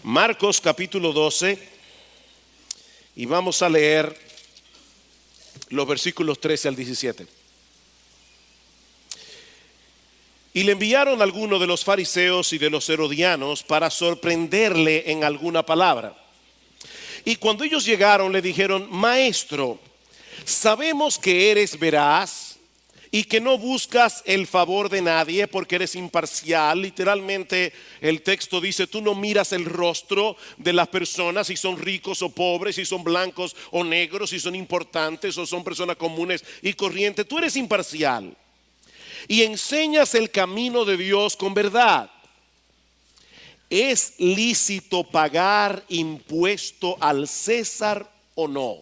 Marcos capítulo 12 y vamos a leer los versículos 13 al 17. Y le enviaron algunos de los fariseos y de los herodianos para sorprenderle en alguna palabra. Y cuando ellos llegaron le dijeron: Maestro, sabemos que eres veraz y que no buscas el favor de nadie porque eres imparcial. Literalmente el texto dice: tú no miras el rostro de las personas, si son ricos o pobres, si son blancos o negros, si son importantes o son personas comunes y corrientes. Tú eres imparcial y enseñas el camino de Dios con verdad. ¿Es lícito pagar impuesto al César o no?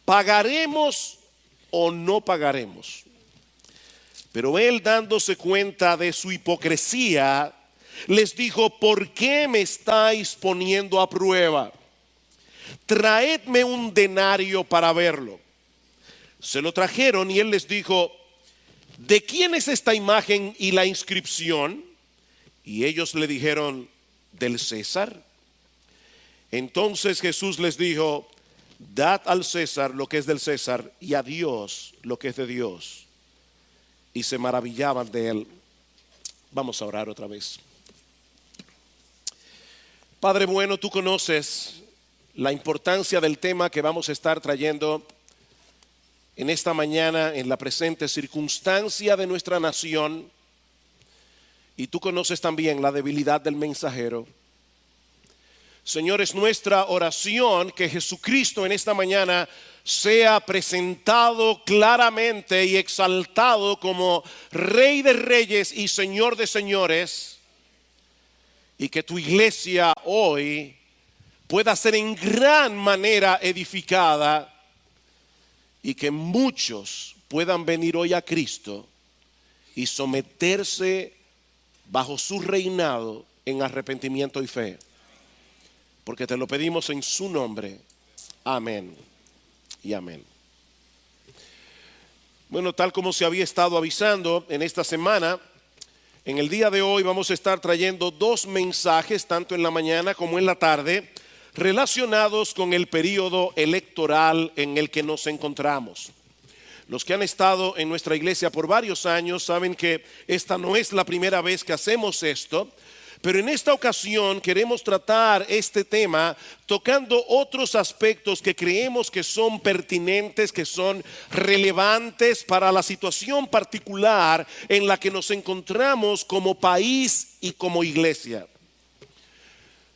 ¿Pagaremos o no pagaremos? Pero él, dándose cuenta de su hipocresía, les dijo: ¿por qué me estáis poniendo a prueba? Traedme un denario para verlo. Se lo trajeron y él les dijo: ¿de quién es esta imagen y la inscripción? Y ellos le dijeron: del César. Entonces Jesús les dijo: dad al César lo que es del César y a Dios lo que es de Dios. Y se maravillaban de él. Vamos a orar otra vez. Padre bueno, tú conoces la importancia del tema que vamos a estar trayendo en esta mañana, en la presente circunstancia de nuestra nación. Y tú conoces también la debilidad del mensajero. Señor, es nuestra oración que Jesucristo en esta mañana sea presentado claramente y exaltado como Rey de Reyes y Señor de Señores, y que tu iglesia hoy pueda ser en gran manera edificada y que muchos puedan venir hoy a Cristo y someterse bajo su reinado en arrepentimiento y fe. Porque te lo pedimos en su nombre. Amén y amén. Bueno, tal como se había estado avisando en esta semana, en el día de hoy vamos a estar trayendo dos mensajes, tanto en la mañana como en la tarde, relacionados con el periodo electoral en el que nos encontramos. Los que han estado en nuestra iglesia por varios años saben que esta no es la primera vez que hacemos esto, pero en esta ocasión queremos tratar este tema tocando otros aspectos que creemos que son pertinentes, que son relevantes para la situación particular en la que nos encontramos como país y como iglesia.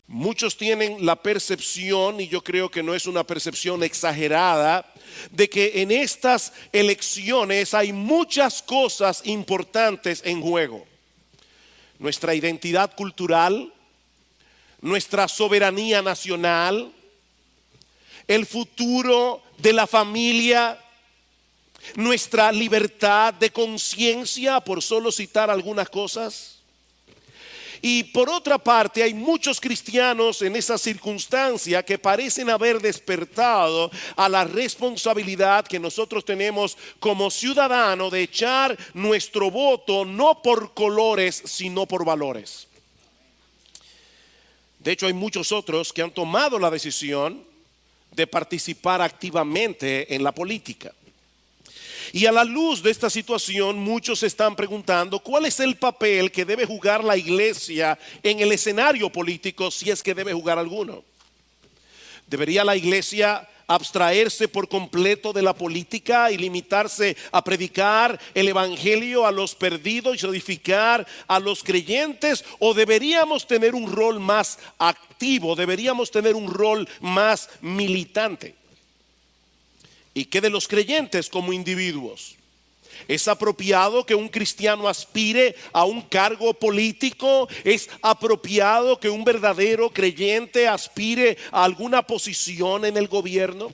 Muchos tienen la percepción, y yo creo que no es una percepción exagerada, de que en estas elecciones hay muchas cosas importantes en juego. Nuestra identidad cultural, nuestra soberanía nacional, el futuro de la familia, nuestra libertad de conciencia, por solo citar algunas cosas. Y por otra parte, hay muchos cristianos en esa circunstancia que parecen haber despertado a la responsabilidad que nosotros tenemos como ciudadanos de echar nuestro voto no por colores, sino por valores. De hecho, hay muchos otros que han tomado la decisión de participar activamente en la política. Y a la luz de esta situación, muchos se están preguntando cuál es el papel que debe jugar la iglesia en el escenario político, si es que debe jugar alguno. ¿Debería la iglesia abstraerse por completo de la política y limitarse a predicar el evangelio a los perdidos y edificar a los creyentes? ¿O deberíamos tener un rol más activo? ¿Deberíamos tener un rol más militante? ¿Y qué de los creyentes como individuos? ¿Es apropiado que un cristiano aspire a un cargo político? ¿Es apropiado que un verdadero creyente aspire a alguna posición en el gobierno?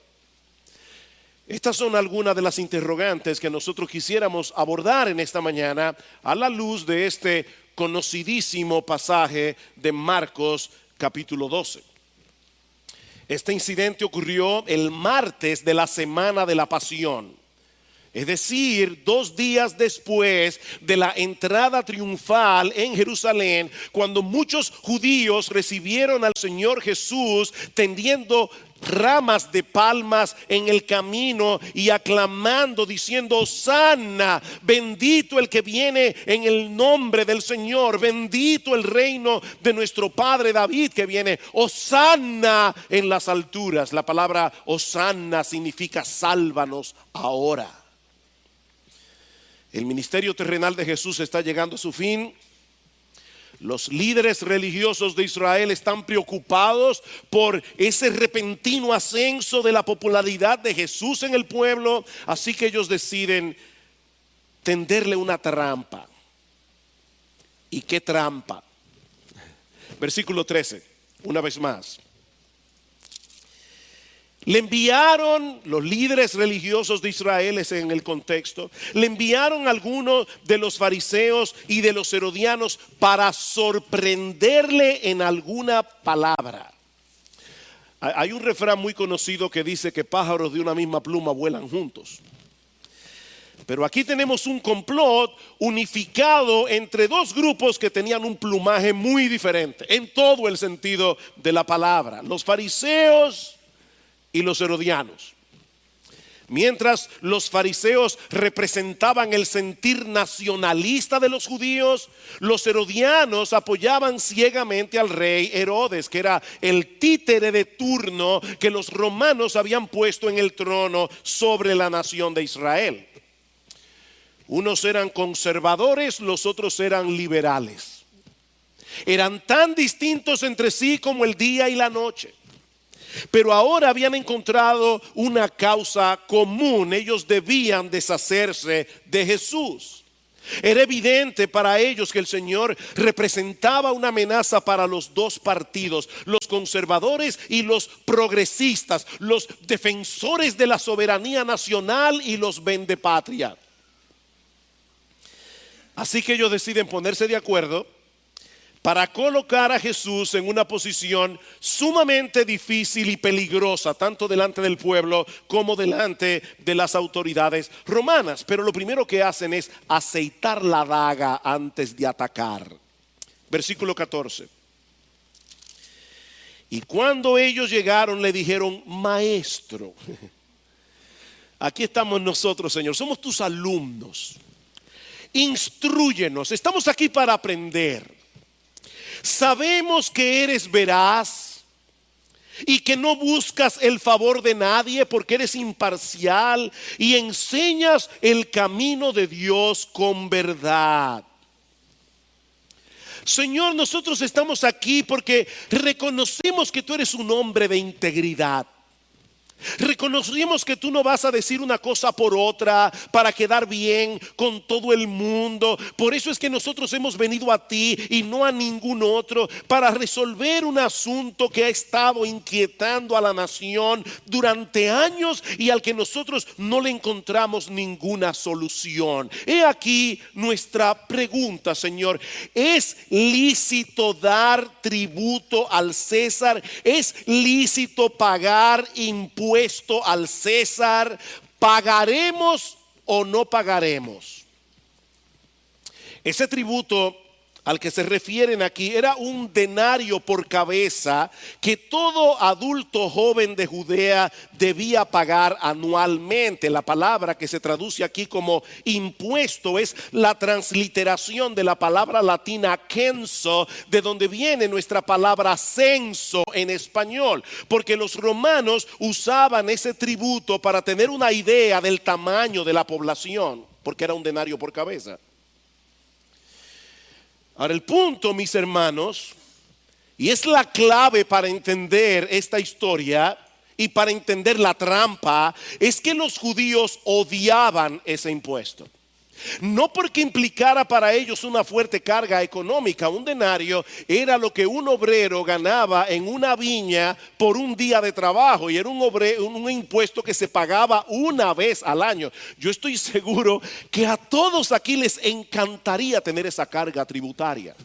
Estas son algunas de las interrogantes que nosotros quisiéramos abordar en esta mañana a la luz de este conocidísimo pasaje de Marcos capítulo 12. Este incidente ocurrió el martes de la semana de la Pasión. Es decir, 2 días después de la entrada triunfal en Jerusalén, cuando muchos judíos recibieron al Señor Jesús tendiendo ramas de palmas en el camino y aclamando, diciendo: Hosana, bendito el que viene en el nombre del Señor, bendito el reino de nuestro padre David que viene, Hosana en las alturas. La palabra Hosana significa sálvanos ahora. El ministerio terrenal de Jesús está llegando a su fin. Los líderes religiosos de Israel están preocupados por ese repentino ascenso de la popularidad de Jesús en el pueblo. Así que ellos deciden tenderle una trampa. ¿Y qué trampa? Versículo 13, una vez más. Le enviaron los líderes religiosos de Israel, ese en el contexto, le enviaron a algunos de los fariseos y de los herodianos para sorprenderle en alguna palabra. Hay un refrán muy conocido que dice que pájaros de una misma pluma vuelan juntos. Pero aquí tenemos un complot unificado entre 2 grupos que tenían un plumaje muy diferente en todo el sentido de la palabra: los fariseos y los herodianos. Mientras los fariseos representaban el sentir nacionalista de los judíos, los herodianos apoyaban ciegamente al rey Herodes, que era el títere de turno que los romanos habían puesto en el trono sobre la nación de Israel. Unos eran conservadores, los otros eran liberales. Eran tan distintos entre sí como el día y la noche. Pero ahora habían encontrado una causa común: ellos debían deshacerse de Jesús. Era evidente para ellos que el Señor representaba una amenaza para los 2 partidos, los conservadores y los progresistas, los defensores de la soberanía nacional y los vendepatria. Así que ellos deciden ponerse de acuerdo para colocar a Jesús en una posición sumamente difícil y peligrosa, tanto delante del pueblo como delante de las autoridades romanas. Pero lo primero que hacen es aceitar la daga antes de atacar. Versículo 14. Y cuando ellos llegaron, le dijeron: Maestro, aquí estamos nosotros, Señor, somos tus alumnos. Instrúyenos, estamos aquí para aprender. Sabemos que eres veraz y que no buscas el favor de nadie, porque eres imparcial y enseñas el camino de Dios con verdad. Señor, nosotros estamos aquí porque reconocemos que tú eres un hombre de integridad. Reconocemos que tú no vas a decir una cosa por otra para quedar bien con todo el mundo. Por eso es que nosotros hemos venido a ti y no a ningún otro, para resolver un asunto que ha estado inquietando a la nación durante años y al que nosotros no le encontramos ninguna solución. He aquí nuestra pregunta, Señor: ¿es lícito dar tributo al César? ¿Es lícito pagar impuestos al César? ¿Pagaremos o no pagaremos? Ese tributo al que se refieren aquí era un denario por cabeza que todo adulto joven de Judea debía pagar anualmente. La palabra que se traduce aquí como impuesto es la transliteración de la palabra latina censo, de donde viene nuestra palabra censo en español, porque los romanos usaban ese tributo para tener una idea del tamaño de la población, porque era un denario por cabeza. Ahora, el punto, mis hermanos, y es la clave para entender esta historia y para entender la trampa, es que los judíos odiaban ese impuesto. No porque implicara para ellos una fuerte carga económica. Un denario era lo que un obrero ganaba en una viña por un día de trabajo, y era un impuesto que se pagaba una vez al año. Yo estoy seguro que a todos aquí les encantaría tener esa carga tributaria.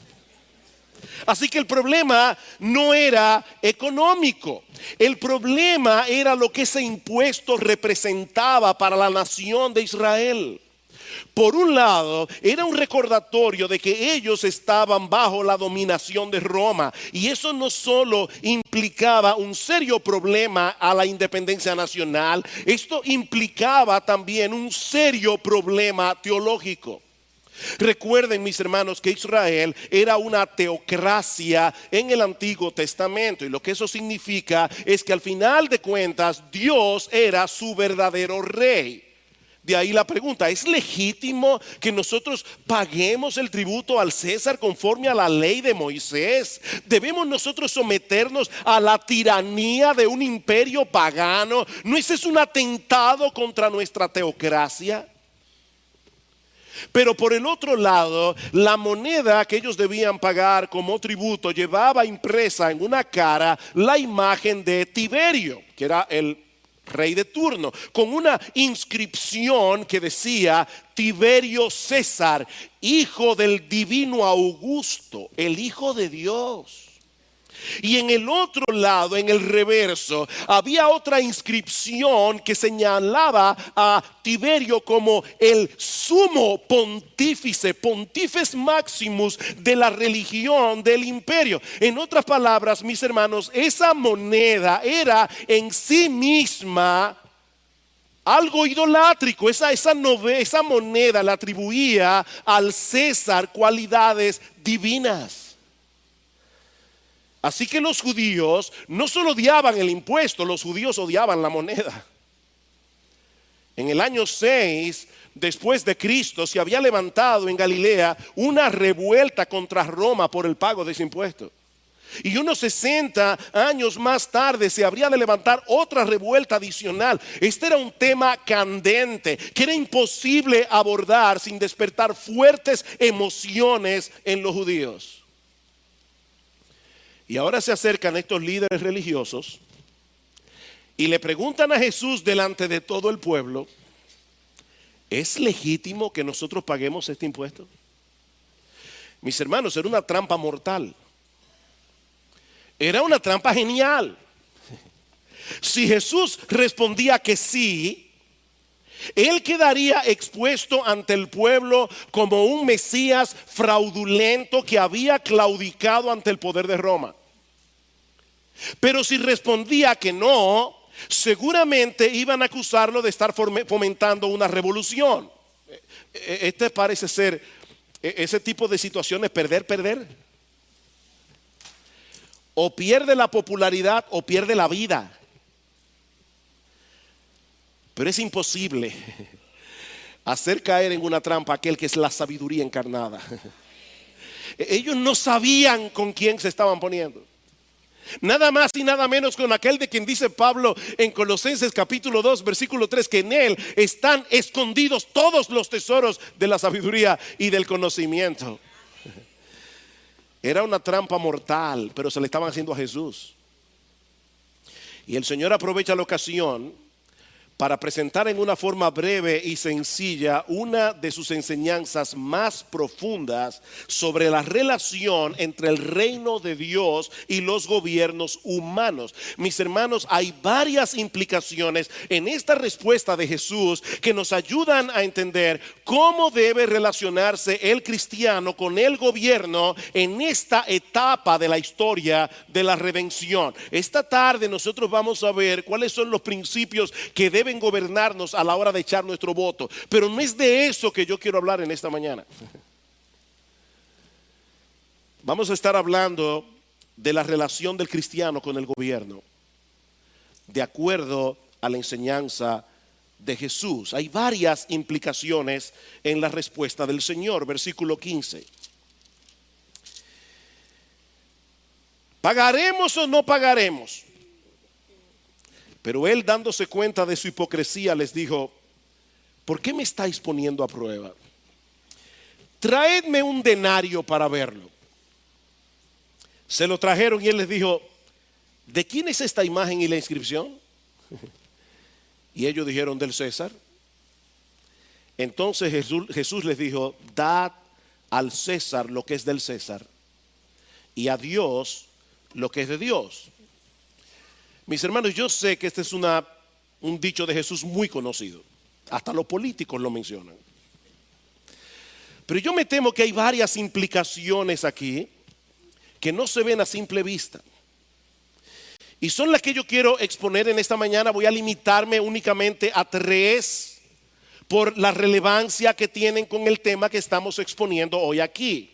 Así que el problema no era económico. El problema era lo que ese impuesto representaba para la nación de Israel. Por un lado, era un recordatorio de que ellos estaban bajo la dominación de Roma. Y eso no solo implicaba un serio problema a la independencia nacional, esto implicaba también un serio problema teológico. Recuerden, mis hermanos, que Israel era una teocracia en el Antiguo Testamento, y lo que eso significa es que al final de cuentas Dios era su verdadero rey. De ahí la pregunta: ¿es legítimo que nosotros paguemos el tributo al César conforme a la ley de Moisés? ¿Debemos nosotros someternos a la tiranía de un imperio pagano? ¿No ese es un atentado contra nuestra teocracia? Pero por el otro lado, la moneda que ellos debían pagar como tributo llevaba impresa en una cara la imagen de Tiberio, que era el rey de turno, con una inscripción que decía: Tiberio César, hijo del divino Augusto, el Hijo de Dios. Y en el otro lado, en el reverso, había otra inscripción que señalaba a Tiberio como el sumo pontífice, pontífice maximus de la religión del imperio. En otras palabras, mis hermanos, esa moneda era en sí misma algo idolátrico. Esa moneda le atribuía al César cualidades divinas. Así que los judíos no solo odiaban el impuesto, los judíos odiaban la moneda. En el año 6 después de Cristo se había levantado en Galilea una revuelta contra Roma por el pago de ese impuesto. Y unos 60 años más tarde se habría de levantar otra revuelta adicional. Este era un tema candente que era imposible abordar sin despertar fuertes emociones en los judíos. Y ahora se acercan estos líderes religiosos y le preguntan a Jesús delante de todo el pueblo: ¿es legítimo que nosotros paguemos este impuesto? Mis hermanos, era una trampa mortal. Era una trampa genial. Si Jesús respondía que sí, él quedaría expuesto ante el pueblo como un Mesías fraudulento que había claudicado ante el poder de Roma. Pero si respondía que no, seguramente iban a acusarlo de estar fomentando una revolución. Este parece ser ese tipo de situaciones: perder. O pierde la popularidad o pierde la vida. Pero es imposible hacer caer en una trampa a aquel que es la sabiduría encarnada. Ellos no sabían con quién se estaban poniendo. Nada más y nada menos con aquel de quien dice Pablo en Colosenses capítulo 2 versículo 3, que en él están escondidos todos los tesoros de la sabiduría y del conocimiento. Era una trampa mortal, pero se le estaban haciendo a Jesús. Y el Señor aprovecha la ocasión para presentar en una forma breve y sencilla una de sus enseñanzas más profundas sobre la relación entre el reino de Dios y los gobiernos humanos. Mis hermanos, hay varias implicaciones en esta respuesta de Jesús que nos ayudan a entender cómo debe relacionarse el cristiano con el gobierno en esta etapa de la historia de la redención. Esta tarde nosotros vamos a ver cuáles son los principios que deben gobernarnos a la hora de echar nuestro voto. Pero no es de eso que yo quiero hablar en esta mañana. Vamos a estar hablando de la relación del cristiano con el gobierno, de acuerdo a la enseñanza de Jesús. Hay varias implicaciones en la respuesta del Señor. Versículo 15. ¿Pagaremos o no pagaremos? Pero él, dándose cuenta de su hipocresía, les dijo: ¿por qué me estáis poniendo a prueba? Traedme un denario para verlo. Se lo trajeron y él les dijo: ¿de quién es esta imagen y la inscripción? Y ellos dijeron: del César. Entonces Jesús les dijo: dad al César lo que es del César y a Dios lo que es de Dios. Mis hermanos, yo sé que este es un dicho de Jesús muy conocido. Hasta los políticos lo mencionan. Pero yo me temo que hay varias implicaciones aquí que no se ven a simple vista. Y son las que yo quiero exponer en esta mañana. Voy a limitarme únicamente a 3 por la relevancia que tienen con el tema que estamos exponiendo hoy aquí.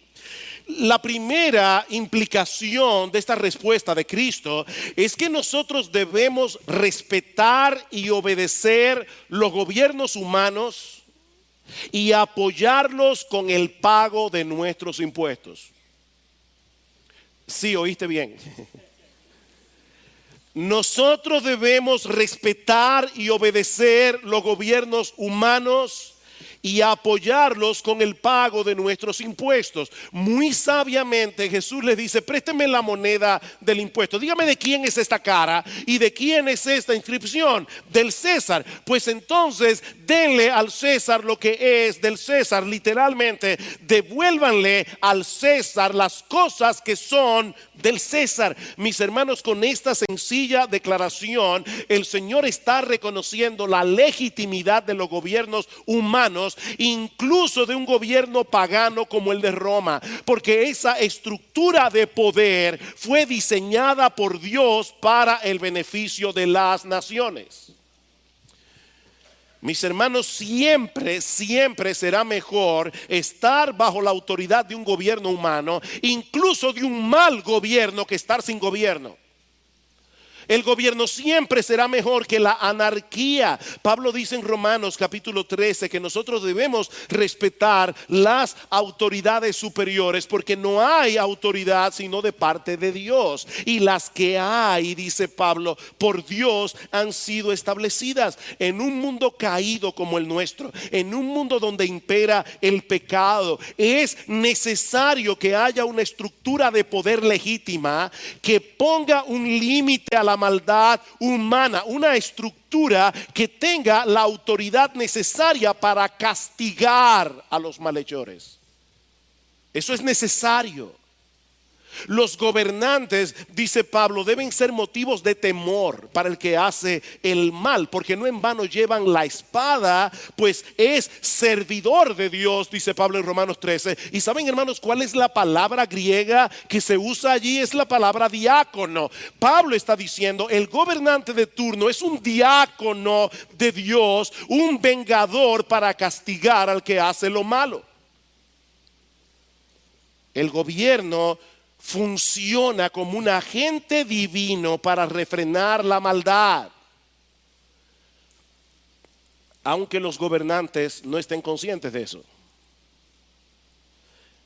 La primera implicación de esta respuesta de Cristo es que nosotros debemos respetar y obedecer los gobiernos humanos y apoyarlos con el pago de nuestros impuestos. Sí, oíste bien. Nosotros debemos respetar y obedecer los gobiernos humanos y apoyarlos con el pago de nuestros impuestos. Muy sabiamente Jesús les dice: présteme la moneda del impuesto. Dígame de quién es esta cara y de quién es esta inscripción. Del César. Pues entonces denle al César lo que es del César. Literalmente, devuélvanle al César las cosas que son del César. Mis hermanos, con esta sencilla declaración, el Señor está reconociendo la legitimidad de los gobiernos humanos, incluso de un gobierno pagano como el de Roma, porque esa estructura de poder fue diseñada por Dios para el beneficio de las naciones. Mis hermanos, siempre será mejor estar bajo la autoridad de un gobierno humano, incluso de un mal gobierno, que estar sin gobierno. El gobierno siempre será mejor que la anarquía. Pablo dice en Romanos capítulo 13 que nosotros debemos respetar las autoridades superiores, porque no hay autoridad sino de parte de Dios. Y las que hay, dice Pablo, por Dios han sido establecidas. En un mundo caído como el nuestro, en un mundo donde impera el pecado, es necesario que haya una estructura de poder legítima que ponga un límite a la maldad humana, una estructura que tenga la autoridad necesaria para castigar a los malhechores. Eso es necesario. Los gobernantes, dice Pablo, deben ser motivos de temor para el que hace el mal, porque no en vano llevan la espada, pues es servidor de Dios, dice Pablo en Romanos 13. Y saben, hermanos, cuál es la palabra griega que se usa allí, es la palabra diácono. Pablo está diciendo: el gobernante de turno es un diácono de Dios, un vengador para castigar al que hace lo malo. El gobierno funciona como un agente divino para refrenar la maldad, aunque los gobernantes no estén conscientes de eso.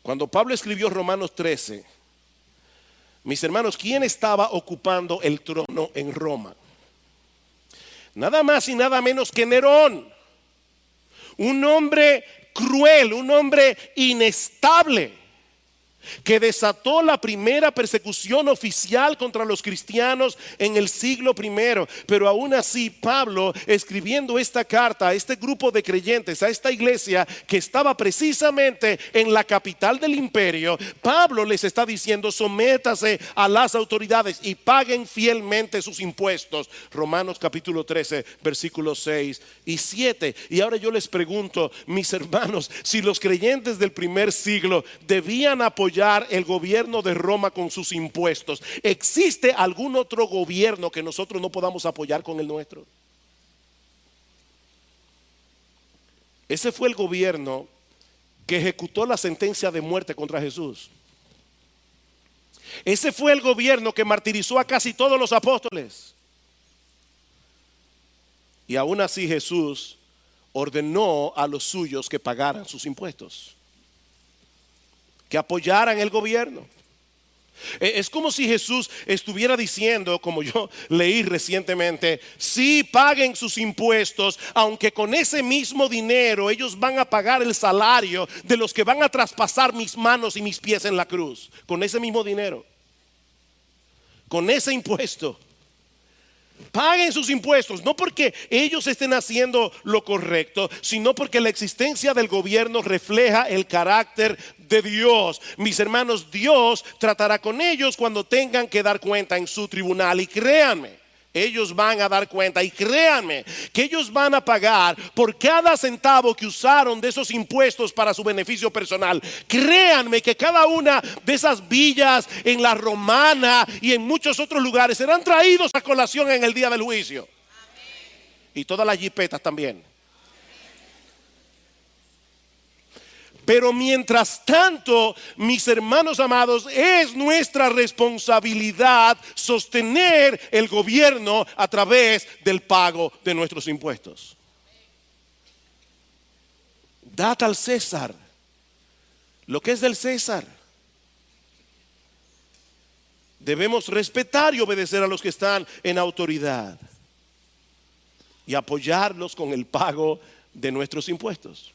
Cuando Pablo escribió Romanos 13, mis hermanos, ¿quién estaba ocupando el trono en Roma? Nada más y nada menos que Nerón, un hombre cruel, un hombre inestable, que desató la primera persecución oficial contra los cristianos en el siglo I. Pero aún así, Pablo, escribiendo esta carta a este grupo de creyentes, a esta iglesia que estaba precisamente en la capital del imperio, Pablo les está diciendo: sométase a las autoridades y paguen fielmente sus impuestos. Romanos capítulo 13 versículos 6 y 7. Y ahora yo les pregunto, mis hermanos, si los creyentes del primer siglo debían apoyar el gobierno de Roma con sus impuestos, ¿existe algún otro gobierno que nosotros no podamos apoyar con el nuestro? Ese fue el gobierno que ejecutó la sentencia de muerte contra Jesús. Ese fue el gobierno que martirizó a casi todos los apóstoles. Y aún así Jesús ordenó a los suyos que pagaran sus impuestos, que apoyaran el gobierno. Es como si Jesús estuviera diciendo, como yo leí recientemente: sí, paguen sus impuestos, aunque con ese mismo dinero ellos van a pagar el salario de los que van a traspasar mis manos y mis pies en la cruz. Con ese mismo dinero, con ese impuesto. Paguen sus impuestos, no porque ellos estén haciendo lo correcto, sino porque la existencia del gobierno refleja el carácter de Dios. Mis hermanos, Dios tratará con ellos cuando tengan que dar cuenta en su tribunal. Y créanme, ellos van a dar cuenta, y créanme que ellos van a pagar por cada centavo que usaron de esos impuestos para su beneficio personal. Créanme que cada una de esas villas en la Romana y en muchos otros lugares serán traídos a colación en el día del juicio. Y todas las jipetas también. Pero mientras tanto, mis hermanos amados, es nuestra responsabilidad sostener el gobierno a través del pago de nuestros impuestos. Dad al César lo que es del César. Debemos respetar y obedecer a los que están en autoridad y apoyarlos con el pago de nuestros impuestos.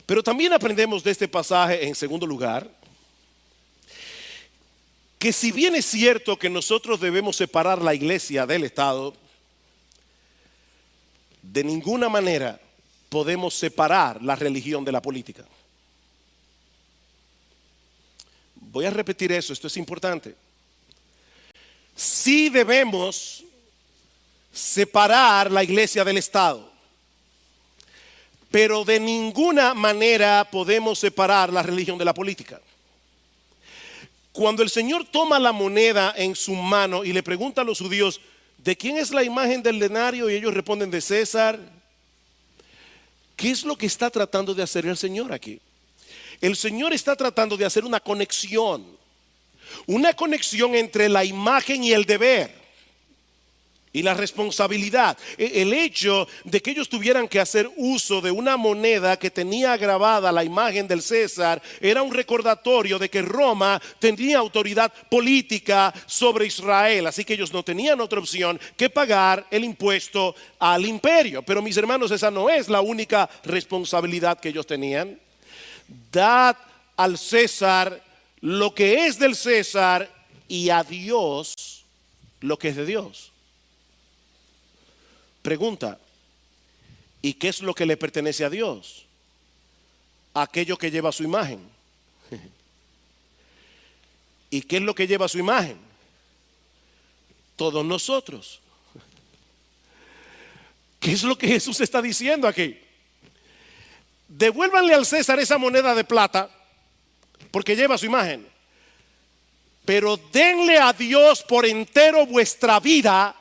Pero también aprendemos de este pasaje, en segundo lugar, que si bien es cierto que nosotros debemos separar la iglesia del Estado, de ninguna manera podemos separar la religión de la política. Voy a repetir eso, esto es importante. Sí debemos separar la iglesia del Estado, pero de ninguna manera podemos separar la religión de la política. Cuando el Señor toma la moneda en su mano y le pregunta a los judíos, ¿de quién es la imagen del denario? Y ellos responden, de César. ¿Qué es lo que está tratando de hacer el Señor aquí? El Señor está tratando de hacer una conexión entre la imagen y el deber. Y la responsabilidad, el hecho de que ellos tuvieran que hacer uso de una moneda que tenía grabada la imagen del César, era un recordatorio de que Roma tenía autoridad política sobre Israel. Así que ellos no tenían otra opción que pagar el impuesto al imperio. Pero mis hermanos, esa no es la única responsabilidad que ellos tenían. Dad al César lo que es del César y a Dios lo que es de Dios. Pregunta, ¿y qué es lo que le pertenece a Dios? Aquello que lleva su imagen. ¿Y qué es lo que lleva su imagen? Todos nosotros. ¿Qué es lo que Jesús está diciendo aquí? Devuélvanle al César esa moneda de plata porque lleva su imagen, pero denle a Dios por entero vuestra vida,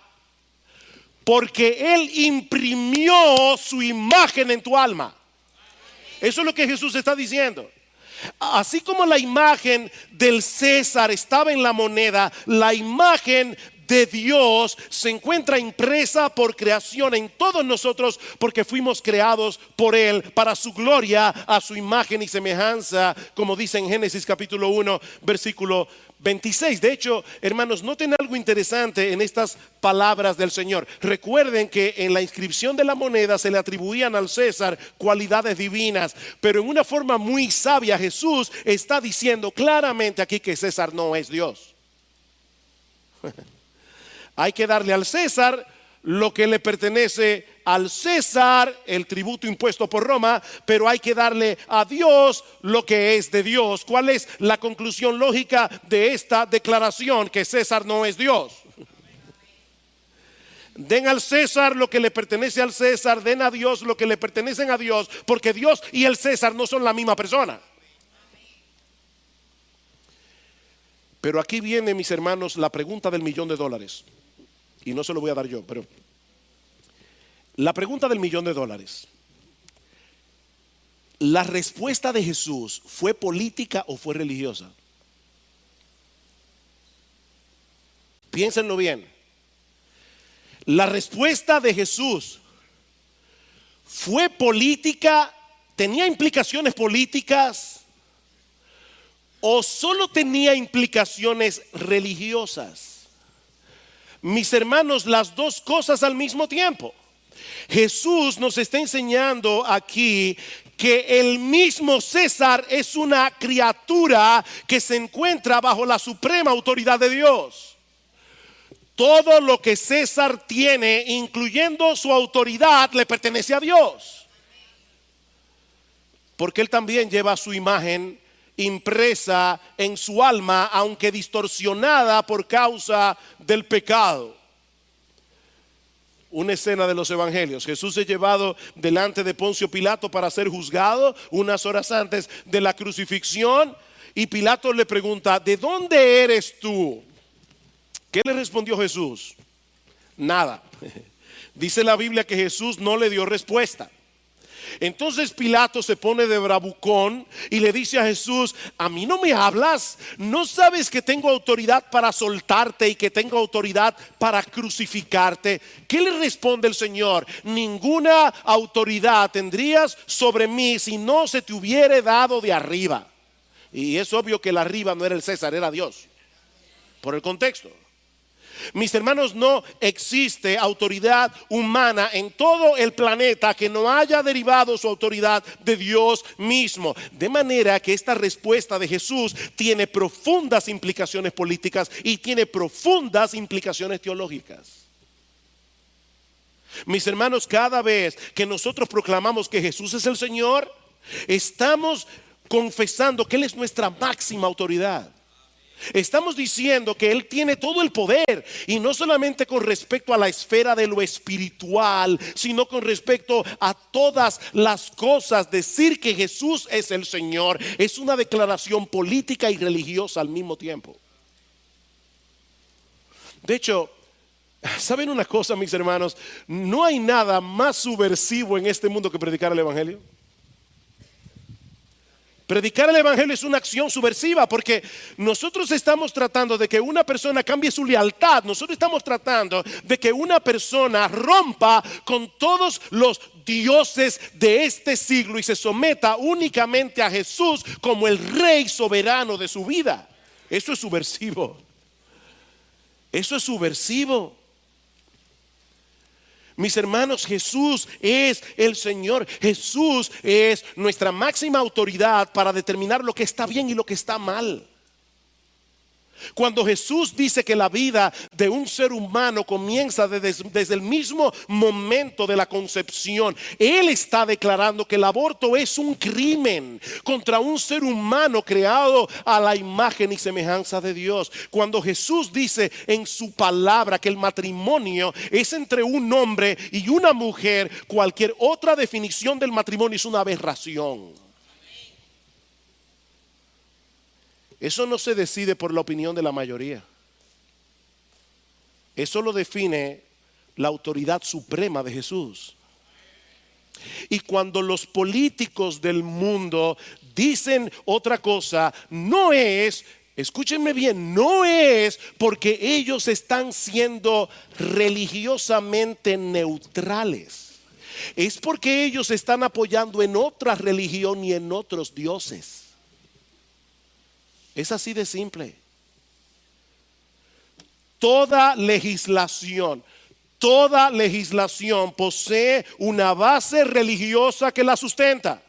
porque Él imprimió su imagen en tu alma. Eso es lo que Jesús está diciendo. Así como la imagen del César estaba en la moneda, la imagen de Dios se encuentra impresa por creación en todos nosotros, porque fuimos creados por Él para su gloria, a su imagen y semejanza, como dice en Génesis capítulo 1 versículo 26. De hecho, hermanos, noten algo interesante en estas palabras del Señor. Recuerden que en la inscripción de la moneda se le atribuían al César cualidades divinas, pero en una forma muy sabia Jesús está diciendo claramente aquí que César no es Dios. Hay que darle al César lo que le pertenece al César, el tributo impuesto por Roma, pero hay que darle a Dios lo que es de Dios. ¿Cuál es la conclusión lógica de esta declaración? Que César no es Dios. Den al César lo que le pertenece al César, den a Dios lo que le pertenecen a Dios, porque Dios y el César no son la misma persona. Pero aquí viene, mis hermanos, la pregunta del $1.000.000. Y no se lo voy a dar yo, pero la pregunta del $1.000.000. ¿La respuesta de Jesús fue política o fue religiosa? Piénsenlo bien. La respuesta de Jesús fue política, tenía implicaciones políticas, o solo tenía implicaciones religiosas. Mis hermanos, las dos cosas al mismo tiempo. Jesús nos está enseñando aquí que el mismo César es una criatura que se encuentra bajo la suprema autoridad de Dios. todo lo que César tiene, incluyendo su autoridad, le pertenece a Dios. Porque él también lleva su imagen impresa en su alma, aunque distorsionada por causa del pecado. Una escena de los evangelios: Jesús es llevado delante de Poncio Pilato para ser juzgado unas horas antes de la crucifixión, y Pilato le pregunta: ¿de dónde eres tú? ¿Qué le respondió Jesús? Nada. Dice la Biblia que Jesús no le dio respuesta. Entonces Pilato se pone de bravucón y le dice a Jesús: ¿a mí no me hablas? ¿No sabes que tengo autoridad para soltarte y que tengo autoridad para crucificarte? ¿Qué le responde el Señor? Ninguna autoridad tendrías sobre mí si no se te hubiere dado de arriba. Y es obvio que el arriba no era el César, era Dios, por el contexto. Mis hermanos, no existe autoridad humana en todo el planeta que no haya derivado su autoridad de Dios mismo. De manera que esta respuesta de Jesús tiene profundas implicaciones políticas y tiene profundas implicaciones teológicas. Mis hermanos, cada vez que nosotros proclamamos que Jesús es el Señor, estamos confesando que Él es nuestra máxima autoridad. Estamos diciendo que Él tiene todo el poder, y no solamente con respecto a la esfera de lo espiritual, sino con respecto a todas las cosas. Decir que Jesús es el Señor es una declaración política y religiosa al mismo tiempo. De hecho, ¿saben una cosa, mis hermanos? No hay nada más subversivo en este mundo que predicar el evangelio. Predicar el evangelio es una acción subversiva, porque nosotros estamos tratando de que una persona cambie su lealtad. Nosotros estamos tratando de que una persona rompa con todos los dioses de este siglo y se someta únicamente a Jesús como el rey soberano de su vida. Eso es subversivo. Eso es subversivo. Mis hermanos, Jesús es el Señor. Jesús es nuestra máxima autoridad para determinar lo que está bien y lo que está mal. Cuando Jesús dice que la vida de un ser humano comienza desde el mismo momento de la concepción, Él está declarando que el aborto es un crimen contra un ser humano creado a la imagen y semejanza de Dios. Cuando Jesús dice en su palabra que el matrimonio es entre un hombre y una mujer, cualquier otra definición del matrimonio es una aberración. Eso no se decide por la opinión de la mayoría. Eso lo define la autoridad suprema de Jesús. Y cuando los políticos del mundo dicen otra cosa, no es, escúchenme bien, no es porque ellos están siendo religiosamente neutrales. Es porque ellos están apoyando en otra religión y en otros dioses. Es así de simple. Toda legislación posee una base religiosa que la sustenta,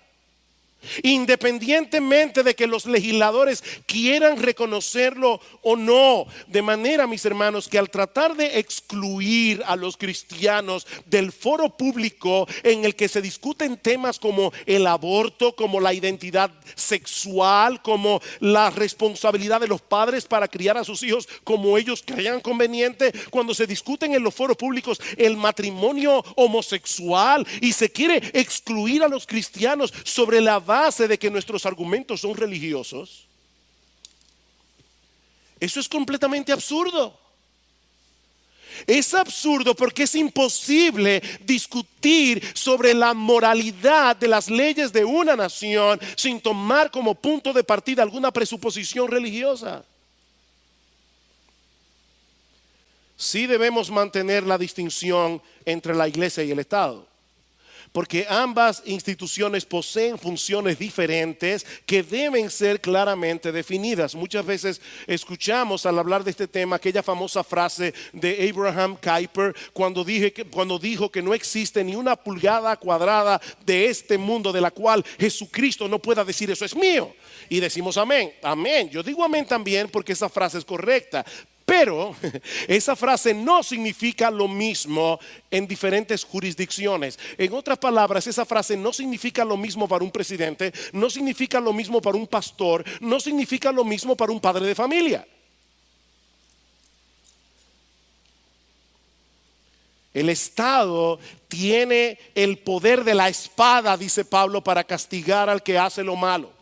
independientemente de que los legisladores quieran reconocerlo o no. De manera, mis hermanos, que al tratar de excluir a los cristianos del foro público en el que se discuten temas como el aborto, como la identidad sexual, como la responsabilidad de los padres para criar a sus hijos como ellos crean conveniente, cuando se discuten en los foros públicos el matrimonio homosexual y se quiere excluir a los cristianos sobre la base de que nuestros argumentos son religiosos, eso es completamente absurdo. Es absurdo porque es imposible discutir sobre la moralidad de las leyes de una nación sin tomar como punto de partida alguna presuposición religiosa. Sí debemos mantener la distinción entre la iglesia y el Estado, porque ambas instituciones poseen funciones diferentes que deben ser claramente definidas. Muchas veces escuchamos al hablar de este tema aquella famosa frase de Abraham Kuyper cuando dijo que no existe ni una pulgada cuadrada de este mundo de la cual Jesucristo no pueda decir eso es mío. Y decimos amén, amén. Yo digo amén también porque esa frase es correcta. Pero esa frase no significa lo mismo en diferentes jurisdicciones. En otras palabras, esa frase no significa lo mismo para un presidente, no significa lo mismo para un pastor, no significa lo mismo para un padre de familia. El Estado tiene el poder de la espada, dice Pablo, para castigar al que hace lo malo.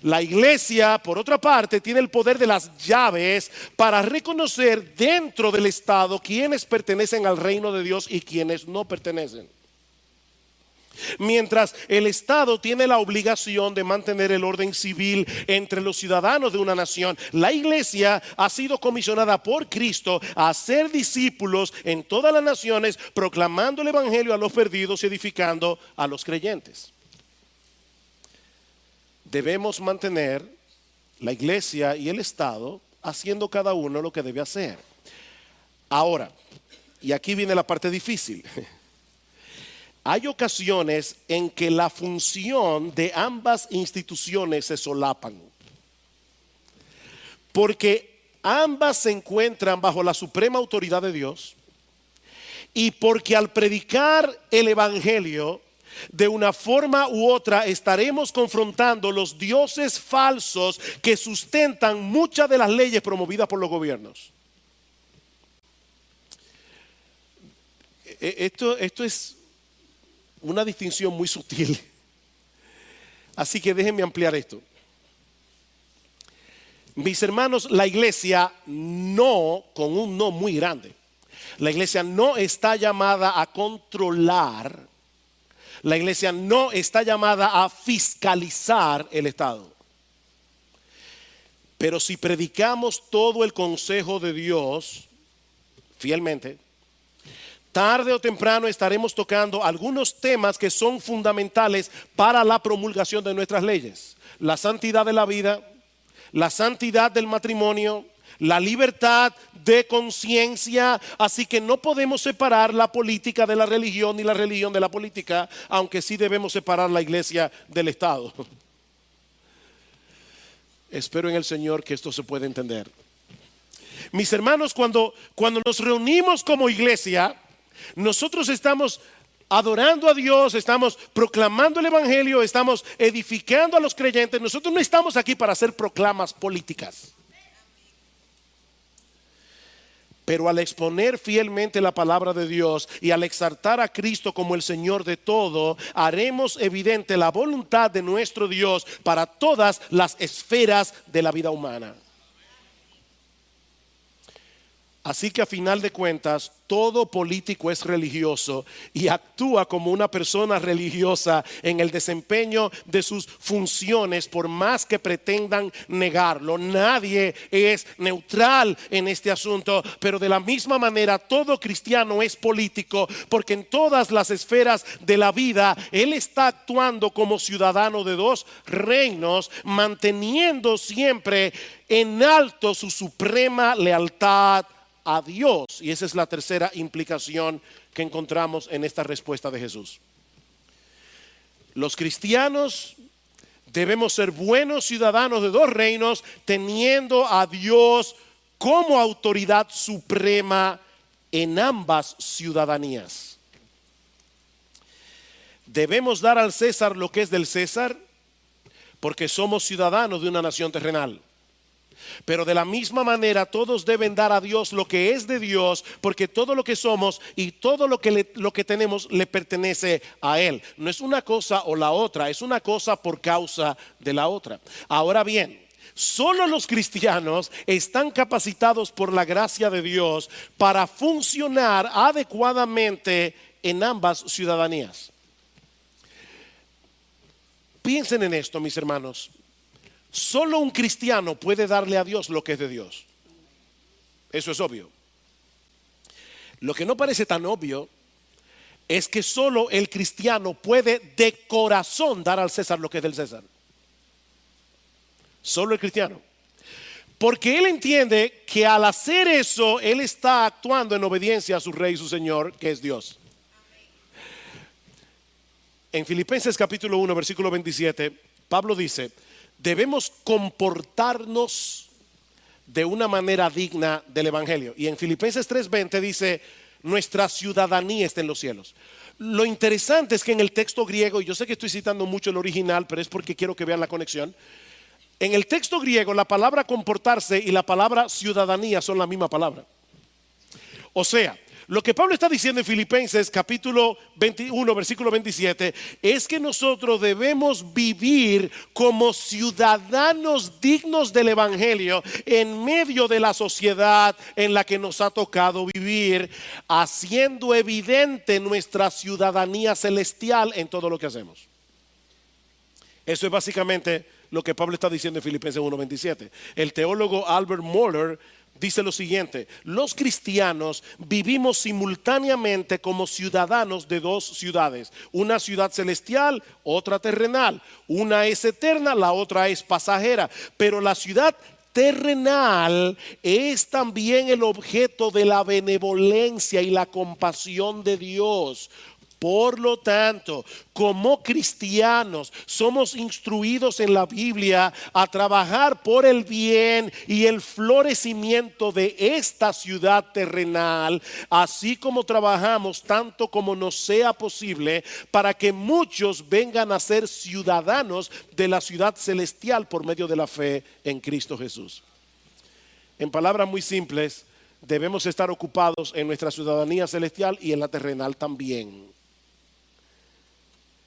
La iglesia, por otra parte, tiene el poder de las llaves para reconocer dentro del Estado quienes pertenecen al reino de Dios y quienes no pertenecen. Mientras el Estado tiene la obligación de mantener el orden civil entre los ciudadanos de una nación, la iglesia ha sido comisionada por Cristo a hacer discípulos en todas las naciones, proclamando el evangelio a los perdidos y edificando a los creyentes. Debemos mantener la iglesia y el Estado haciendo cada uno lo que debe hacer. Ahora, y aquí viene la parte difícil. Hay ocasiones en que la función de ambas instituciones se solapan, porque ambas se encuentran bajo la suprema autoridad de Dios y porque al predicar el evangelio de una forma u otra estaremos confrontando los dioses falsos que sustentan muchas de las leyes promovidas por los gobiernos. Esto es una distinción muy sutil. Así que déjenme ampliar esto. Mis hermanos, la iglesia no, con un no muy grande, la iglesia no está llamada a controlar, la iglesia no está llamada a fiscalizar el Estado. Pero si predicamos todo el consejo de Dios fielmente, tarde o temprano estaremos tocando algunos temas que son fundamentales para la promulgación de nuestras leyes. La santidad de la vida, la santidad del matrimonio, la libertad de conciencia. Así que no podemos separar la política de la religión ni la religión de la política, aunque sí debemos separar la iglesia del Estado. Espero en el Señor que esto se pueda entender. Mis hermanos, cuando nos reunimos como iglesia, nosotros estamos adorando a Dios, estamos proclamando el evangelio, estamos edificando a los creyentes. Nosotros no estamos aquí para hacer proclamas políticas. Pero al exponer fielmente la palabra de Dios y al exaltar a Cristo como el Señor de todo, haremos evidente la voluntad de nuestro Dios para todas las esferas de la vida humana. Así que a final de cuentas, todo político es religioso y actúa como una persona religiosa en el desempeño de sus funciones, por más que pretendan negarlo. Nadie es neutral en este asunto, pero de la misma manera todo cristiano es político, porque en todas las esferas de la vida él está actuando como ciudadano de dos reinos, manteniendo siempre en alto su suprema lealtad a Dios. Y esa es la tercera implicación que encontramos en esta respuesta de Jesús. Los cristianos debemos ser buenos ciudadanos de dos reinos, teniendo a Dios como autoridad suprema en ambas ciudadanías. Debemos dar al César lo que es del César, porque somos ciudadanos de una nación terrenal. Pero de la misma manera todos deben dar a Dios lo que es de Dios, porque todo lo que somos y todo lo que tenemos le pertenece a Él. No es una cosa o la otra, es una cosa por causa de la otra. Ahora bien, solo los cristianos están capacitados por la gracia de Dios para funcionar adecuadamente en ambas ciudadanías. Piensen en esto, mis hermanos. Solo un cristiano puede darle a Dios lo que es de Dios. Eso es obvio. Lo que no parece tan obvio es que solo el cristiano puede de corazón dar al César lo que es del César. Solo el cristiano. Porque él entiende que al hacer eso, él está actuando en obediencia a su Rey y su Señor, que es Dios. En Filipenses capítulo 1, versículo 27, Pablo dice: debemos comportarnos de una manera digna del Evangelio. Y en Filipenses 3:20 dice, nuestra ciudadanía está en los cielos. Lo interesante es que en el texto griego, y yo sé que estoy citando mucho el original, pero es porque quiero que vean la conexión. En el texto griego, la palabra comportarse y la palabra ciudadanía son la misma palabra. O sea, lo que Pablo está diciendo en Filipenses capítulo 21, versículo 27, es que nosotros debemos vivir como ciudadanos dignos del Evangelio en medio de la sociedad en la que nos ha tocado vivir, haciendo evidente nuestra ciudadanía celestial en todo lo que hacemos. Eso es básicamente lo que Pablo está diciendo en Filipenses 1:27. El teólogo Albert Mohler dice lo siguiente: los cristianos vivimos simultáneamente como ciudadanos de dos ciudades, una ciudad celestial, otra terrenal. Una es eterna, la otra es pasajera, pero la ciudad terrenal es también el objeto de la benevolencia y la compasión de Dios. Por lo tanto, como cristianos somos instruidos en la Biblia a trabajar por el bien y el florecimiento de esta ciudad terrenal, así como trabajamos tanto como nos sea posible para que muchos vengan a ser ciudadanos de la ciudad celestial por medio de la fe en Cristo Jesús. En palabras muy simples, debemos estar ocupados en nuestra ciudadanía celestial y en la terrenal también.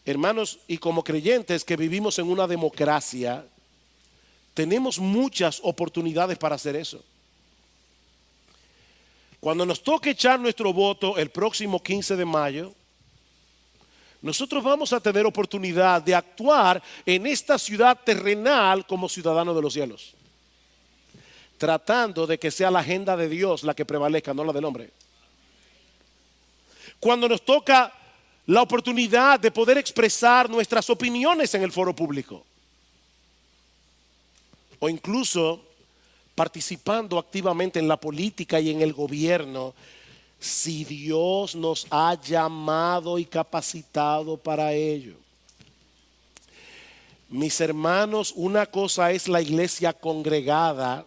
Hermanos, y como creyentes que vivimos en una democracia, tenemos muchas oportunidades para hacer eso. Cuando nos toque echar nuestro voto el próximo 15 de mayo, nosotros vamos a tener oportunidad de actuar en esta ciudad terrenal como ciudadanos de los cielos, tratando de que sea la agenda de Dios la que prevalezca, no la del hombre. Cuando nos toca la oportunidad de poder expresar nuestras opiniones en el foro público, o incluso participando activamente en la política y en el gobierno, si Dios nos ha llamado y capacitado para ello. Mis hermanos, una cosa es la iglesia congregada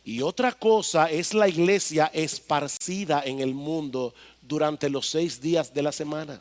y otra cosa es la iglesia esparcida en el mundo durante los 6 días de la semana.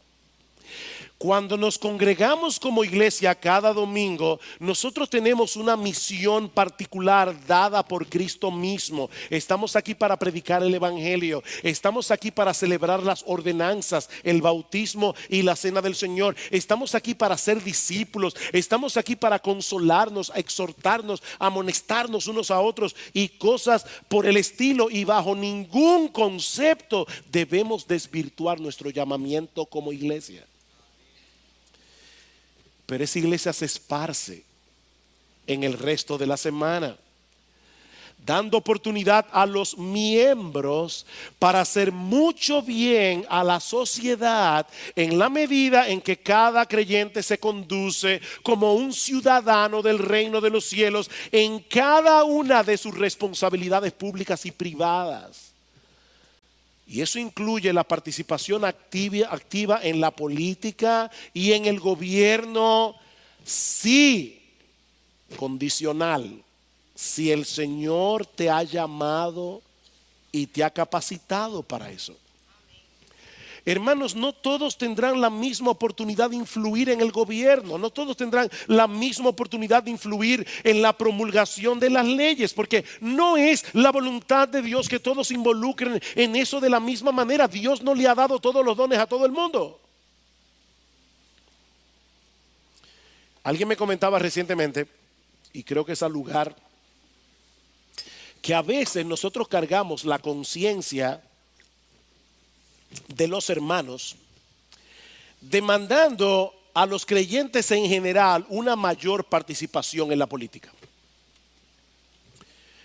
Cuando nos congregamos como iglesia cada domingo, nosotros tenemos una misión particular dada por Cristo mismo. Estamos aquí para predicar el Evangelio. Estamos aquí para celebrar las ordenanzas, el bautismo y la cena del Señor. Estamos aquí para ser discípulos. Estamos aquí para consolarnos, exhortarnos, amonestarnos unos a otros y cosas por el estilo. Y bajo ningún concepto debemos desvirtuar nuestro llamamiento como iglesia. Pero esa iglesia se esparce en el resto de la semana, dando oportunidad a los miembros para hacer mucho bien a la sociedad en la medida en que cada creyente se conduce como un ciudadano del reino de los cielos en cada una de sus responsabilidades públicas y privadas. Y eso incluye la participación activa en la política y en el gobierno, sí, condicional. Si el Señor te ha llamado y te ha capacitado para eso. Hermanos, no todos tendrán la misma oportunidad de influir en el gobierno, no todos tendrán la misma oportunidad de influir en la promulgación de las leyes, porque no es la voluntad de Dios que todos se involucren en eso de la misma manera. Dios no le ha dado todos los dones a todo el mundo. Alguien me comentaba recientemente, y creo que es al lugar, que a veces nosotros cargamos la conciencia de los hermanos, demandando a los creyentes en general una mayor participación en la política.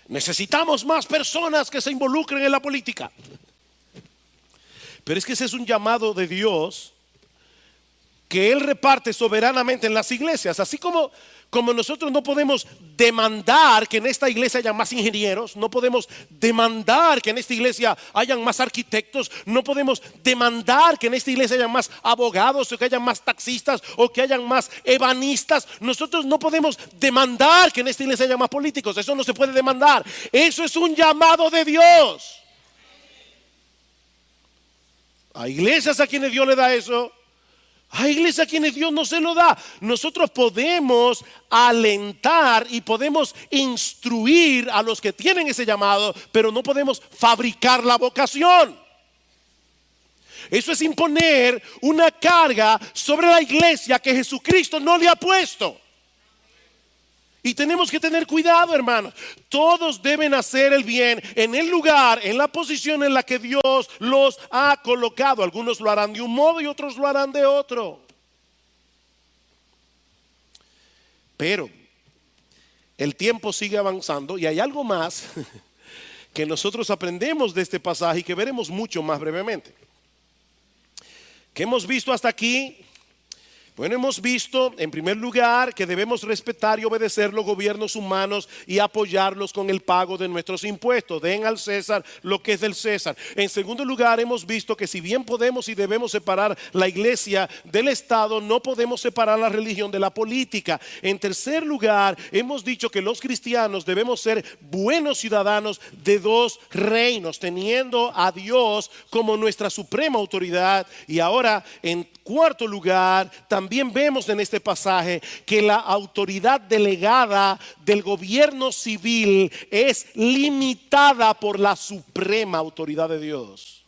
Necesitamos más personas que se involucren en la política. Pero es que ese es un llamado de Dios que Él reparte soberanamente en las iglesias. Así como nosotros no podemos demandar que en esta iglesia haya más ingenieros, no podemos demandar que en esta iglesia hayan más arquitectos, no podemos demandar que en esta iglesia haya más abogados o que hayan más taxistas o que hayan más ebanistas. Nosotros no podemos demandar que en esta iglesia haya más políticos. Eso no se puede demandar. Eso es un llamado de Dios. Hay iglesias a quienes Dios le da eso. Hay iglesias a quienes Dios no se lo da. Nosotros podemos alentar y podemos instruir a los que tienen ese llamado, pero no podemos fabricar la vocación. Eso es imponer una carga sobre la iglesia que Jesucristo no le ha puesto. Y tenemos que tener cuidado, hermanos. Todos deben hacer el bien en el lugar, en la posición en la que Dios los ha colocado. Algunos lo harán de un modo y otros lo harán de otro. Pero el tiempo sigue avanzando y hay algo más que nosotros aprendemos de este pasaje y que veremos mucho más brevemente. ¿Qué hemos visto hasta aquí? Bueno, hemos visto en primer lugar que debemos respetar y obedecer los gobiernos humanos y apoyarlos con el pago de nuestros impuestos. Den al César lo que es del César. En segundo lugar, hemos visto que si bien podemos y debemos separar la iglesia del Estado, no podemos separar la religión de la política. En tercer lugar, hemos dicho que los cristianos debemos ser buenos ciudadanos de dos reinos, teniendo a Dios como nuestra suprema autoridad. Y ahora, en cuarto lugar, también vemos en este pasaje que la autoridad delegada del gobierno civil es limitada por la suprema autoridad de Dios.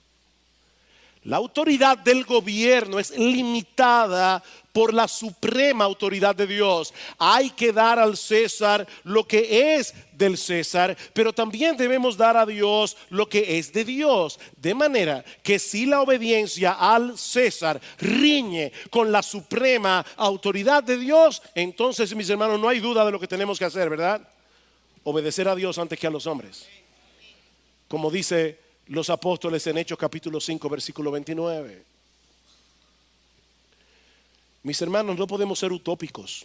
La autoridad del gobierno es limitada por la suprema autoridad de Dios. Hay que dar al César lo que es del César, pero también debemos dar a Dios lo que es de Dios. De manera que si la obediencia al César riñe con la suprema autoridad de Dios, entonces, mis hermanos, no hay duda de lo que tenemos que hacer, ¿verdad? Obedecer a Dios antes que a los hombres. Como dice los apóstoles en Hechos capítulo 5 versículo 29. Mis hermanos, no podemos ser utópicos.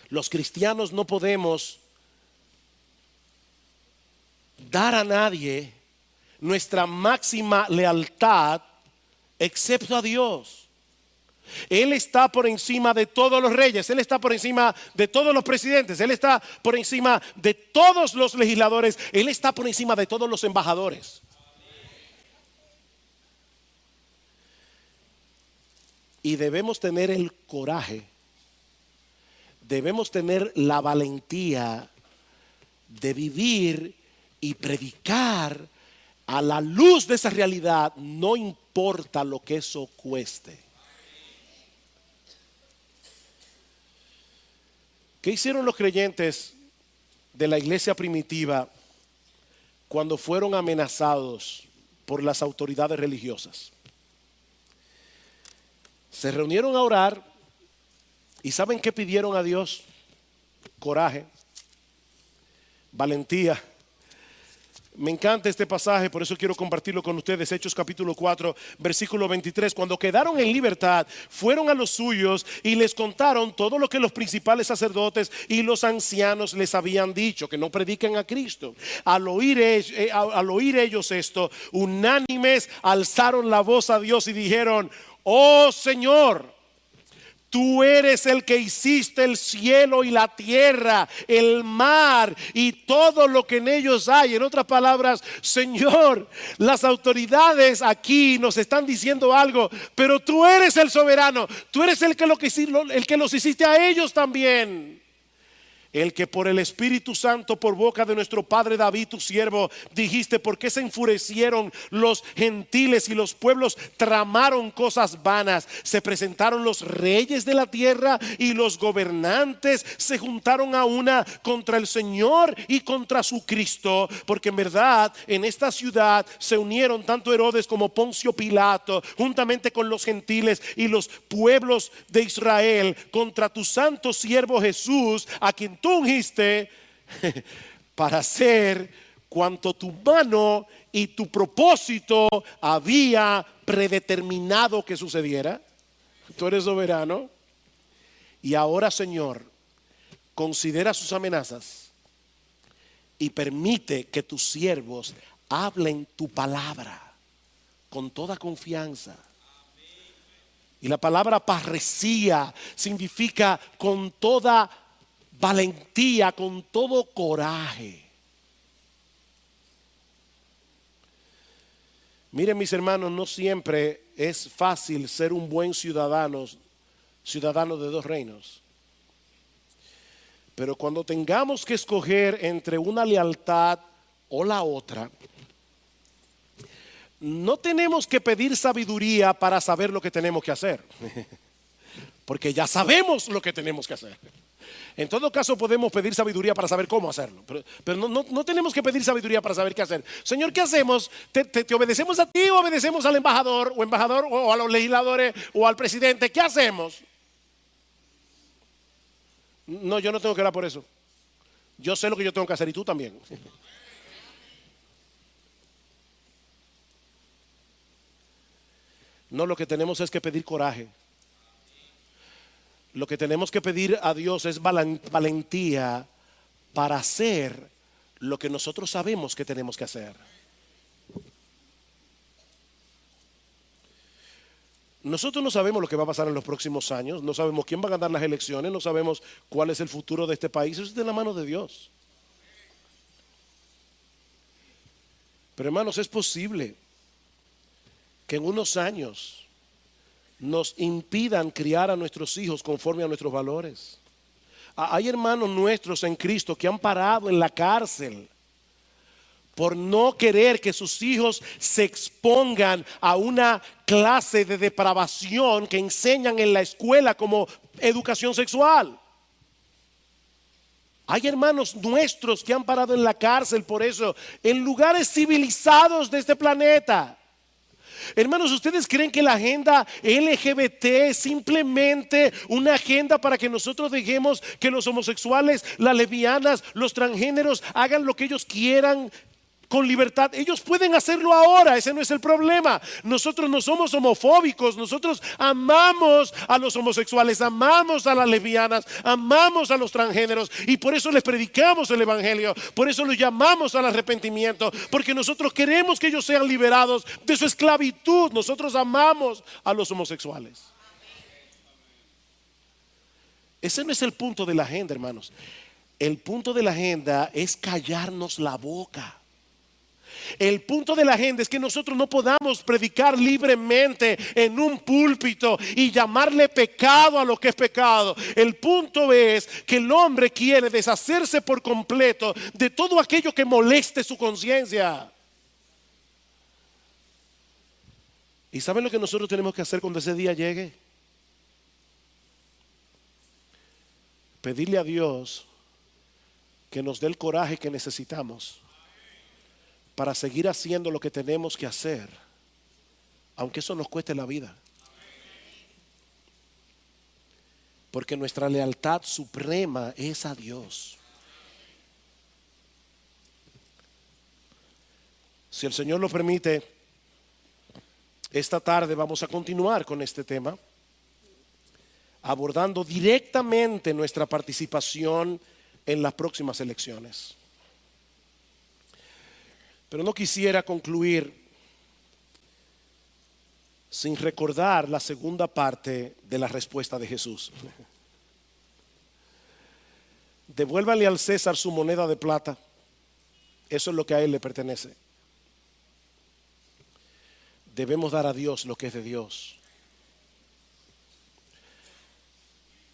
Los cristianos no podemos dar a nadie nuestra máxima lealtad excepto a Dios. Él está por encima de todos los reyes, Él está por encima de todos los presidentes, Él está por encima de todos los legisladores, Él está por encima de todos los embajadores. Y debemos tener el coraje, debemos tener la valentía de vivir y predicar a la luz de esa realidad, no importa lo que eso cueste. ¿Qué hicieron los creyentes de la iglesia primitiva cuando fueron amenazados por las autoridades religiosas? Se reunieron a orar y ¿saben qué pidieron a Dios? Coraje, valentía. Me encanta este pasaje, por eso quiero compartirlo con ustedes. Hechos capítulo 4, versículo 23. Cuando quedaron en libertad, fueron a los suyos y les contaron todo lo que los principales sacerdotes y los ancianos les habían dicho, que no prediquen a Cristo. Al oír ellos esto, unánimes alzaron la voz a Dios y dijeron: oh Señor, tú eres el que hiciste el cielo y la tierra, el mar y todo lo que en ellos hay. En otras palabras, Señor, las autoridades aquí nos están diciendo algo, pero tú eres el soberano. Tú eres el que los hiciste a ellos también. El que por el Espíritu Santo, por boca de nuestro padre David, tu siervo, dijiste: ¿por qué se enfurecieron los gentiles y los pueblos tramaron cosas vanas? Se presentaron los reyes de la tierra y los gobernantes se juntaron a una contra el Señor y contra su Cristo. Porque en verdad en esta ciudad se unieron tanto Herodes como Poncio Pilato, juntamente con los gentiles y los pueblos de Israel, contra tu santo siervo Jesús, a quien tú ungiste para hacer cuanto tu mano y tu propósito había predeterminado que sucediera. Tú eres soberano. Y ahora, Señor, considera sus amenazas y permite que tus siervos hablen tu palabra con toda confianza. Y la palabra parresía significa con toda valentía, con todo coraje. Miren, mis hermanos, no siempre es fácil ser un buen ciudadano de dos reinos. Pero cuando tengamos que escoger entre una lealtad o la otra, no tenemos que pedir sabiduría para saber lo que tenemos que hacer, porque ya sabemos lo que tenemos que hacer. En todo caso podemos pedir sabiduría para saber cómo hacerlo, pero no tenemos que pedir sabiduría para saber qué hacer. Señor, ¿qué hacemos? ¿Te obedecemos a ti o obedecemos al embajador o a los legisladores o al presidente? ¿Qué hacemos? No, yo no tengo que orar por eso. Yo sé lo que yo tengo que hacer y tú también. No, lo que tenemos es que pedir coraje. Lo que tenemos que pedir a Dios es valentía para hacer lo que nosotros sabemos que tenemos que hacer. Nosotros no sabemos lo que va a pasar en los próximos años, no sabemos quién va a ganar las elecciones, no sabemos cuál es el futuro de este país, eso está en la mano de Dios. Pero hermanos, es posible que en unos años nos impidan criar a nuestros hijos conforme a nuestros valores. Hay hermanos nuestros en Cristo que han parado en la cárcel por no querer que sus hijos se expongan a una clase de depravación que enseñan en la escuela como educación sexual. Hay hermanos nuestros que han parado en la cárcel por eso, en lugares civilizados de este planeta. Hermanos, ¿ustedes creen que la agenda LGBT es simplemente una agenda para que nosotros dejemos que los homosexuales, las lesbianas, los transgéneros hagan lo que ellos quieran con libertad? Ellos pueden hacerlo ahora, ese no es el problema. Nosotros no somos homofóbicos, nosotros amamos a los homosexuales, amamos a las lesbianas, amamos a los transgéneros y por eso les predicamos el evangelio, por eso los llamamos al arrepentimiento, porque nosotros queremos que ellos sean liberados de su esclavitud. Nosotros amamos a los homosexuales. Ese no es el punto de la agenda, hermanos. El punto de la agenda es callarnos la boca. El punto de la agenda es que nosotros no podamos predicar libremente en un púlpito y llamarle pecado a lo que es pecado. El punto es que el hombre quiere deshacerse por completo de todo aquello que moleste su conciencia. ¿Y saben lo que nosotros tenemos que hacer cuando ese día llegue? Pedirle a Dios que nos dé el coraje que necesitamos para seguir haciendo lo que tenemos que hacer, aunque eso nos cueste la vida. Porque nuestra lealtad suprema es a Dios. Si el Señor lo permite, esta tarde vamos a continuar con este tema, abordando directamente nuestra participación en las próximas elecciones. Pero no quisiera concluir sin recordar la segunda parte de la respuesta de Jesús. Devuélvanle al César su moneda de plata. Eso es lo que a él le pertenece. Debemos dar a Dios lo que es de Dios.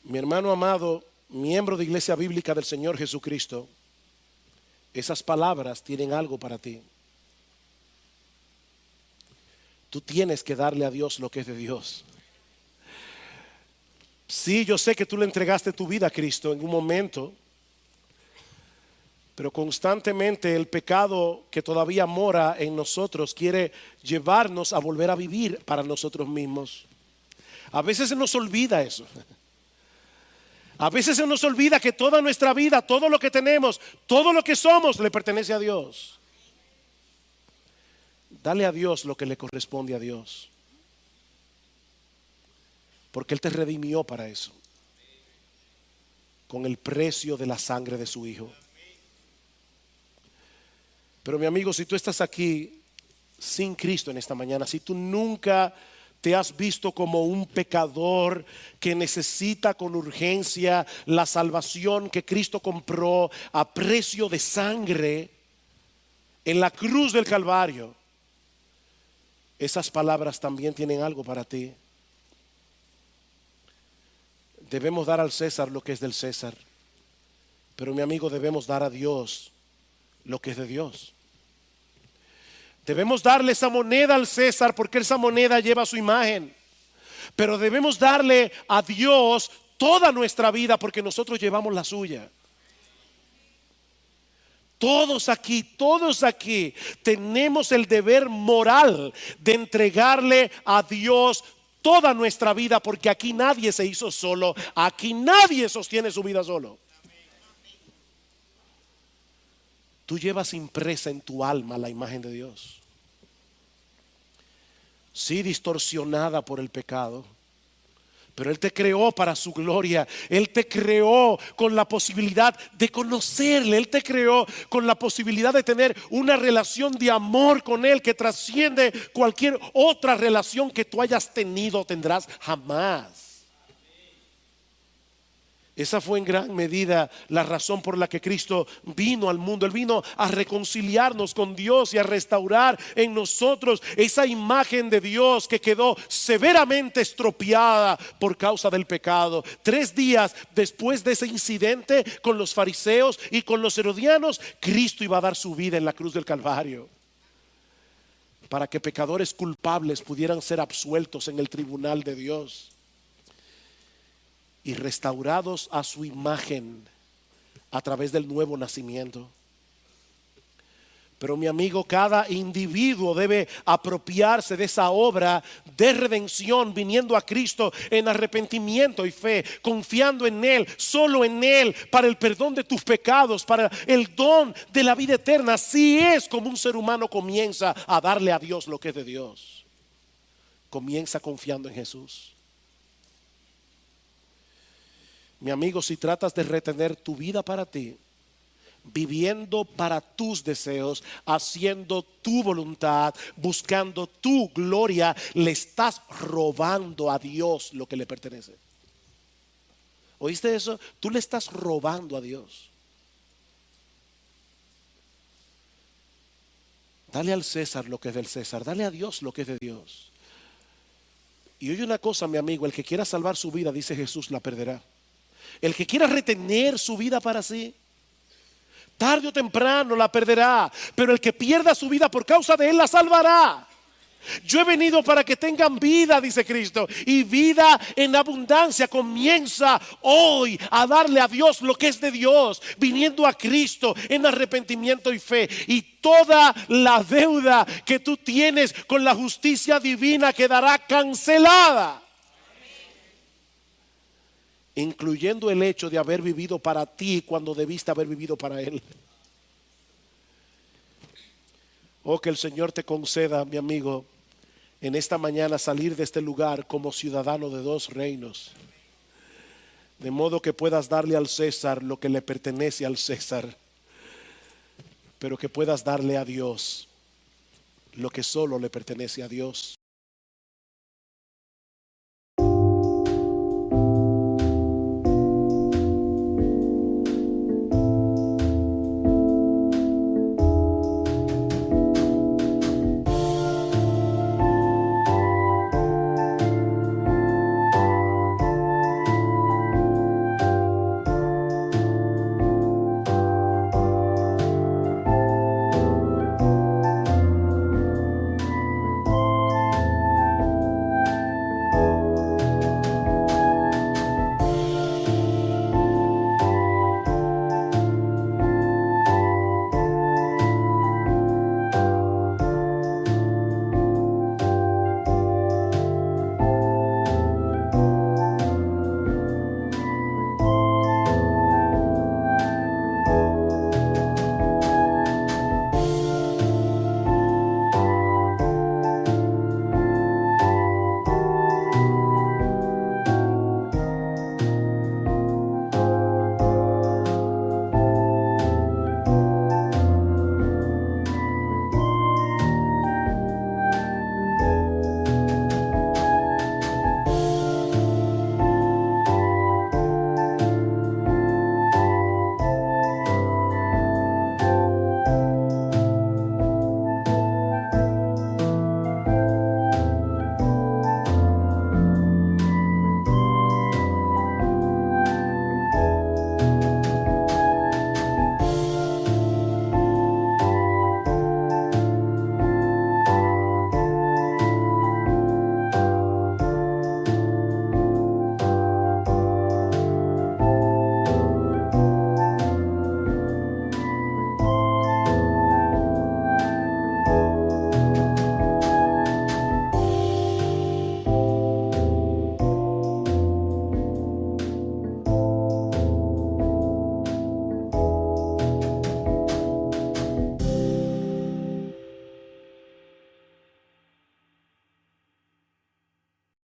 Mi hermano amado, miembro de Iglesia Bíblica del Señor Jesucristo, esas palabras tienen algo para ti. Tú tienes que darle a Dios lo que es de Dios. Sí, yo sé que tú le entregaste tu vida a Cristo en un momento, pero constantemente el pecado que todavía mora en nosotros quiere llevarnos a volver a vivir para nosotros mismos. A veces se nos olvida eso. A veces se nos olvida que toda nuestra vida, todo lo que tenemos, todo lo que somos le pertenece a Dios. Dale a Dios lo que le corresponde a Dios. porque Él te redimió para eso, con el precio de la sangre de su Hijo. Pero mi amigo, si tú estás aquí sin Cristo en esta mañana, si tú nunca te has visto como un pecador que necesita con urgencia la salvación que Cristo compró a precio de sangre en la cruz del Calvario, esas palabras también tienen algo para ti. Debemos dar al César lo que es del César, pero mi amigo, debemos dar a Dios lo que es de Dios. Debemos darle esa moneda al César porque esa moneda lleva su imagen, pero debemos darle a Dios toda nuestra vida porque nosotros llevamos la suya. Todos aquí tenemos el deber moral de entregarle a Dios toda nuestra vida, porque aquí nadie se hizo solo, aquí nadie sostiene su vida solo. Tú llevas impresa en tu alma la imagen de Dios, sí, distorsionada por el pecado, pero Él te creó para su gloria. Él te creó con la posibilidad de conocerle. Él te creó con la posibilidad de tener una relación de amor con Él que trasciende cualquier otra relación que tú hayas tenido o tendrás jamás. Esa fue en gran medida la razón por la que Cristo vino al mundo. Él vino a reconciliarnos con Dios y a restaurar en nosotros esa imagen de Dios que quedó severamente estropeada por causa del pecado. 3 días después de ese incidente con los fariseos y con los herodianos, Cristo iba a dar su vida en la cruz del Calvario para que pecadores culpables pudieran ser absueltos en el tribunal de Dios y restaurados a su imagen a través del nuevo nacimiento. Pero mi amigo, cada individuo debe apropiarse de esa obra de redención, viniendo a Cristo en arrepentimiento y fe, confiando en Él, solo en Él, para el perdón de tus pecados, para el don de la vida eterna. Así es como un ser humano comienza a darle a Dios lo que es de Dios. Comienza confiando en Jesús. Mi amigo, si tratas de retener tu vida para ti, viviendo para tus deseos, haciendo tu voluntad, buscando tu gloria, le estás robando a Dios lo que le pertenece. ¿Oíste eso? Tú le estás robando a Dios. Dale al César lo que es del César, dale a Dios lo que es de Dios. Y oye una cosa, mi amigo, el que quiera salvar su vida, dice Jesús, la perderá. El que quiera retener su vida para sí, tarde o temprano la perderá. Pero el que pierda su vida por causa de Él la salvará. Yo he venido para que tengan vida, dice Cristo, y vida en abundancia. Comienza hoy a darle a Dios lo que es de Dios, viniendo a Cristo en arrepentimiento y fe, y toda la deuda que tú tienes con la justicia divina quedará cancelada, incluyendo el hecho de haber vivido para ti cuando debiste haber vivido para Él. Oh, que el Señor te conceda, mi amigo, en esta mañana salir de este lugar como ciudadano de 2 reinos, de modo que puedas darle al César lo que le pertenece al César, pero que puedas darle a Dios lo que solo le pertenece a Dios.